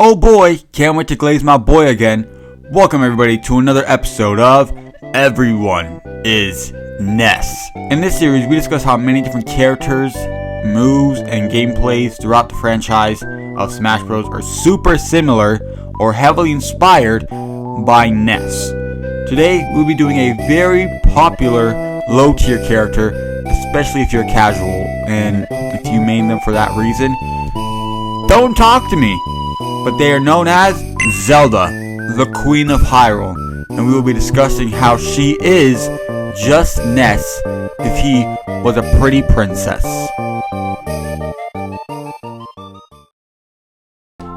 Oh boy, can't wait to glaze my boy again. Welcome everybody to another episode of Everyone is Ness. In this series, we discuss how many different characters, moves, and gameplays throughout the franchise of Smash Bros. Are super similar or heavily inspired by Ness. Today, we'll be doing a very popular low-tier character, especially if you're casual, and if you main them for that reason, don't talk to me. But they are known as Zelda, the Queen of Hyrule, and we will be discussing how she is just Ness if he was a pretty princess.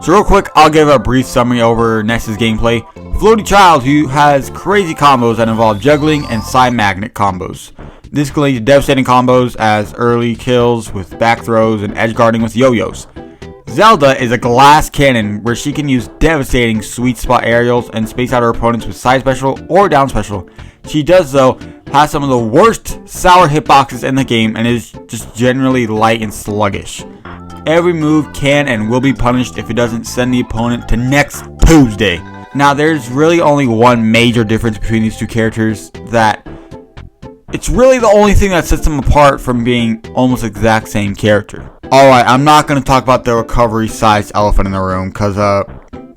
So real quick, I'll give a brief summary over Ness's gameplay. Floaty child who has crazy combos that involve juggling and side magnet combos. This can lead to devastating combos as early kills with back throws and edge guarding with yo-yos. Zelda is a glass cannon where she can use devastating sweet spot aerials and space out her opponents with side special or down special. She does though have some of the worst sour hitboxes in the game and is just generally light and sluggish. Every move can and will be punished if it doesn't send the opponent to next Tuesday. Now there's really only one major difference between these two characters, that it's really the only thing that sets them apart from being almost the exact same character. Alright, I'm not going to talk about the recovery-sized elephant in the room, because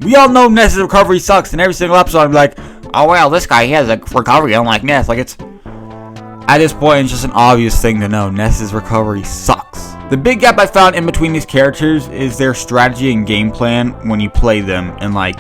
we all know Ness's recovery sucks, and every single episode I'm like, oh well, this guy, he has a recovery unlike Ness. Like, it's, at this point, it's just an obvious thing to know. Ness's recovery sucks. The big gap I found in between these characters is their strategy and game plan when you play them in, like,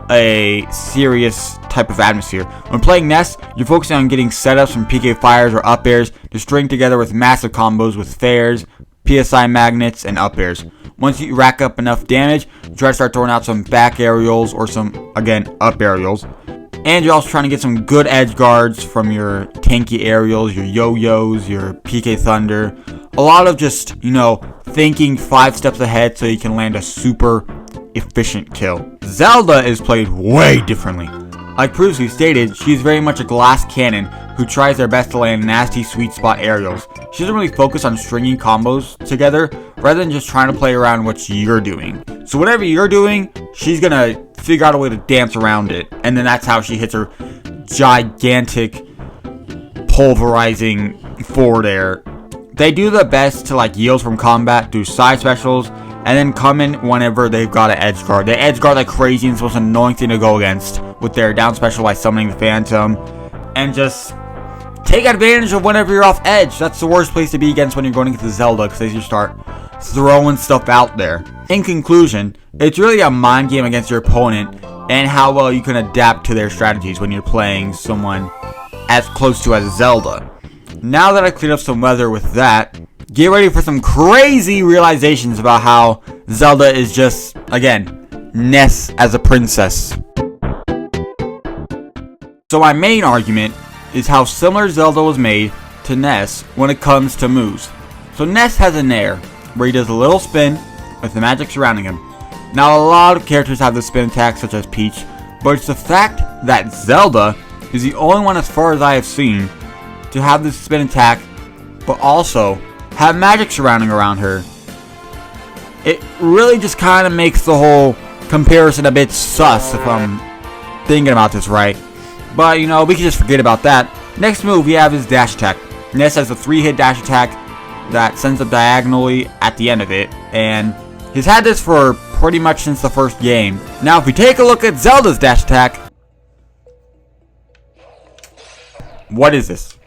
a serious type of atmosphere. When playing Ness, you're focusing on getting setups from PK fires or up airs to string together with massive combos with fairs, PSI magnets, and up airs. Once you rack up enough damage, you try to start throwing out some back aerials or some, again, up aerials. And you're also trying to get some good edge guards from your tanky aerials, your yo-yos, your PK thunder. A lot of just, thinking 5 steps ahead so you can land a super efficient kill. Zelda is played way differently. Like previously stated, she's very much a glass cannon who tries their best to land nasty sweet spot aerials. She doesn't really focus on stringing combos together rather than just trying to play around what you're doing. So whatever you're doing, she's gonna figure out a way to dance around it, and then that's how she hits her gigantic pulverizing forward air. They do their best to yield from combat, do side specials, and then come in whenever they've got an edge guard. They edge guard like crazy, and it's the most annoying thing to go against with their down special by summoning the Phantom. And just take advantage of whenever you're off edge. That's the worst place to be against when you're going against Zelda, because they just start throwing stuff out there. In conclusion, it's really a mind game against your opponent and how well you can adapt to their strategies when you're playing someone as close to as Zelda. Now that I cleared up some weather with that, get ready for some crazy realizations about how Zelda is just, again, Ness as a princess. So my main argument is how similar Zelda was made to Ness when it comes to moves. So Ness has a nair, where he does a little spin with the magic surrounding him. Now a lot of characters have the spin attack such as Peach, but it's the fact that Zelda is the only one as far as I have seen to have this spin attack, but also have magic surrounding around her. It really just kind of makes the whole comparison a bit sus if I'm thinking about this right. But, we can just forget about that. Next move we have is dash attack. Ness has a 3-hit dash attack that sends up diagonally at the end of it, and he's had this for pretty much since the first game. Now if we take a look at Zelda's dash attack, what is this?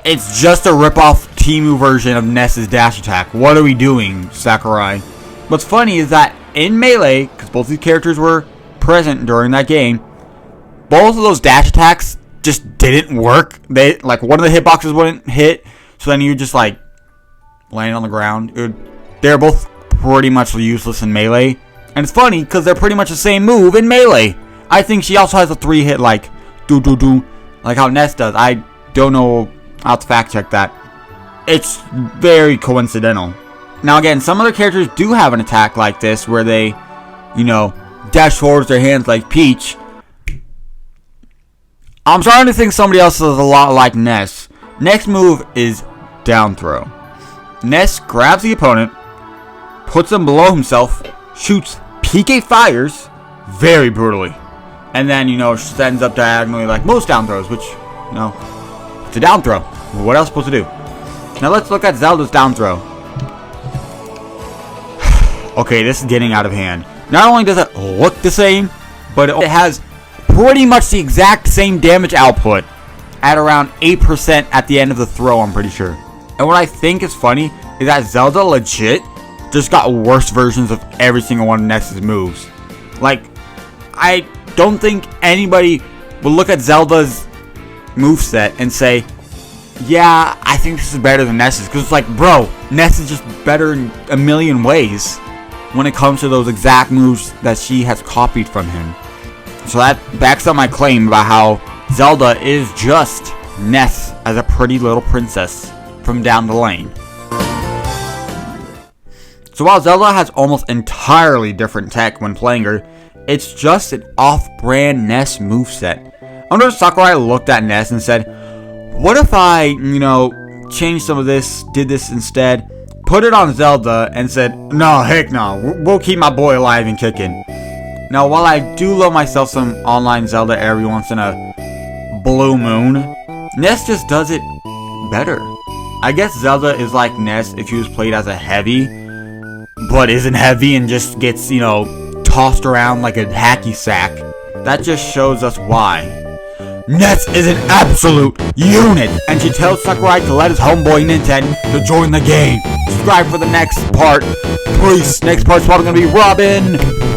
It's just a rip-off Temu version of Ness's dash attack. What are we doing, Sakurai? What's funny is that in Melee, because both these characters were present during that game, both of those dash attacks just didn't work. They, one of the hitboxes wouldn't hit, so then you just, land on the ground. They're both pretty much useless in Melee. And it's funny, because they're pretty much the same move in Melee. I think she also has a 3-hit, do-do-do, like how Ness does. I don't know. I'll have to fact check that. It's very coincidental. Now again, some other characters do have an attack like this where they, dash forward with their hands like Peach. I'm starting to think somebody else is a lot like Ness. Next move is down throw. Ness grabs the opponent, puts him below himself, shoots PK fires very brutally. And then, sends up diagonally like most down throws, which, it's a down throw. What else supposed to do? Now let's look at Zelda's down throw. Okay, this is getting out of hand. Not only does it look the same, but it has pretty much the exact same damage output at around 8% at the end of the throw, I'm pretty sure. And what I think is funny is that Zelda legit just got worse versions of every single one of Ness's moves. Like, I don't think anybody will look at Zelda's moveset and say, yeah, I think this is better than Ness's. Because it's like, bro, Ness is just better in a million ways when it comes to those exact moves that she has copied from him. So that backs up my claim about how Zelda is just Ness as a pretty little princess from down the lane. So while Zelda has almost entirely different tech when playing her, it's just an off-brand Ness moveset. I wonder if Sakurai looked at Ness and said, what if I, changed some of this, did this instead, put it on Zelda, and said, no, heck no, we'll keep my boy alive and kicking. Now, while I do love myself some online Zelda every once in a blue moon, Ness just does it better. I guess Zelda is like Ness if she was played as a heavy, but isn't heavy and just gets, tossed around like a hacky sack. That just shows us why. Ness is an absolute unit, and she tells Sakurai to let his homeboy Nintendo to join the game. Subscribe for the next part. Peace. Next part's probably gonna be Robin.